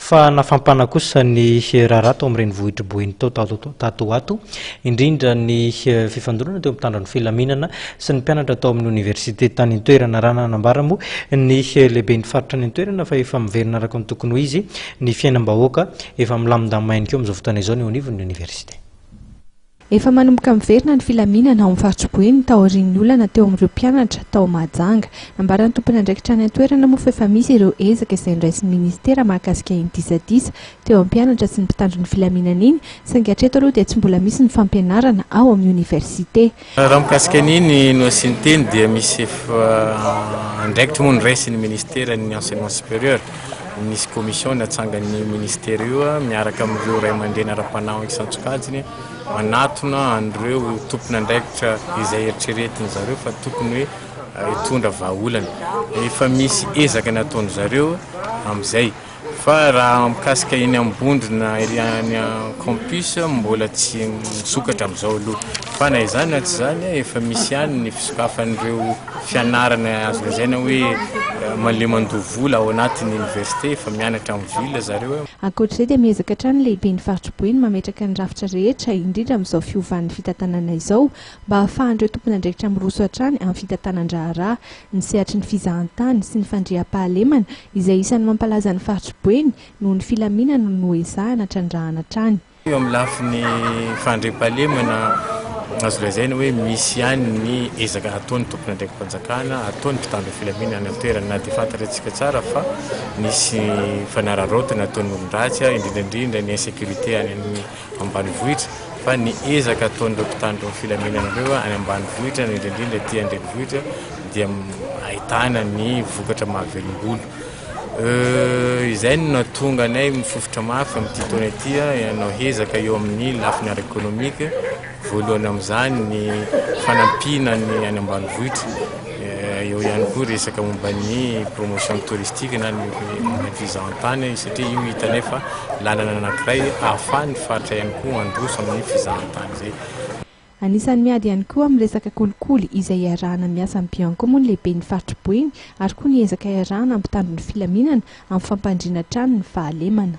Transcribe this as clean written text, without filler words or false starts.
fa nafampana kosa ny raharaha tao amin'ireny vohitra boeny tato ato indrindra ny fifandonana teo amin'ny tandrony filaminana sy ny mpianatra tao amin'ny université tany an-toerana raha nanambara moa ny lehibe ny faritra ny an-toerana fa efa miverina araka ny tokony ho izy ny fiainam-bahoaka efa milamindamainy keo amin'izao fotoana izao ny anivon'ny université. Efa manomboka miverina ny filaminana ao amin'ny faritra boeny tao aorian'ny olana teo amin'ireo mpianatra tao Mahajanga. Nambaran'ny tompony andraikitra any an-toerana moa fa efa misy ireo ezaka izay niraisin'ny ministera mahakasika iny disadisa teo amin'ny mpianatra sy ny mpitandro ny filaminana iny, saingy hatreto aloha dia tsy mbola misy ny fampianarana ao amin'ny université. Raha mikasika an'iny no asiany teny dia misy efa andraikitra moa niraisin'ny ministera ny enseignement supérieur. Misy commission natsangan'ny ministera io miaraka amin'ireo ray aman-dreny ara-panahy isan-tsokajiny manatona an'ireo tompony andraikitra izay eritreretiny zareo fa tokony hoe hitondra vahaolana. Efa misy ezaka nataony zareo amin'izay fa raha mikasika eny ambondrina ny campus mbola tsy misokatra amin'izao aloha fa na izany na tsy izany efa misy ihany ny fisokafan'ireo fianarana azo lazaina hoe malemandovolo ao anatin'ny université efa mianatra amin'ny ville zareo. Ankoatr'izay dia miezaka hatrany lehibe ny faritra boeny mametraka ny rafitra rehetra indrindra amin'izao fiovan'ny fitantanana izao mba ahafahan'ireo tompony andraikitra miroso hatrany amin'ny fitantanan-draharaha, ny sehatry ny fizahantany sy ny fandriam-pahalemana izay isan'ny mampalaza ny faritra boeny noho ny filaminana no ezahana trandrahana hatrany. Eo amin'ny lafin'ny fandriam-pahalemana azo lazaina hoe misy ihany ny ezaka ataony tompony andraikim-panjakana, ataony mpitandro filaminana any an-toerana na dia fantatsika tsara fa misy fanararaotana ataony olon-dratsy indrindrandrindra ny insécurité any amin'ny ambanivohitra fa ny ezaka ataon'ireo mpitandro filaminana ireo any ambanivohitra indrindrandrindra aty an-drenivohitra dia ahitana ny vokatra mahavelom-bolo. Izay no nahatonga anay mifofotra mafy amin'ity taona ity ianao ezaka eo amin'ny lafiny ara-économique voalohany amin'izany ny fanampiana ny any ambanivohitra, eo ihany koa resaka momba ny promotion touristique na ny fizahantany satria io hitanay fa lalana anankiray ahafahan'ny faritra ihany koa androso amin'ny fizahantany zay. Anisan'ny miady ihany koa amin'ny resaka kolikoly izay iarahana miasa amin'ny bianco moa ny lehibe ny faritra boeny ary koa ny ezaka iarahana amin'ny mpitandro ny filaminana amin'ny fampandriana trano ny fahalemana.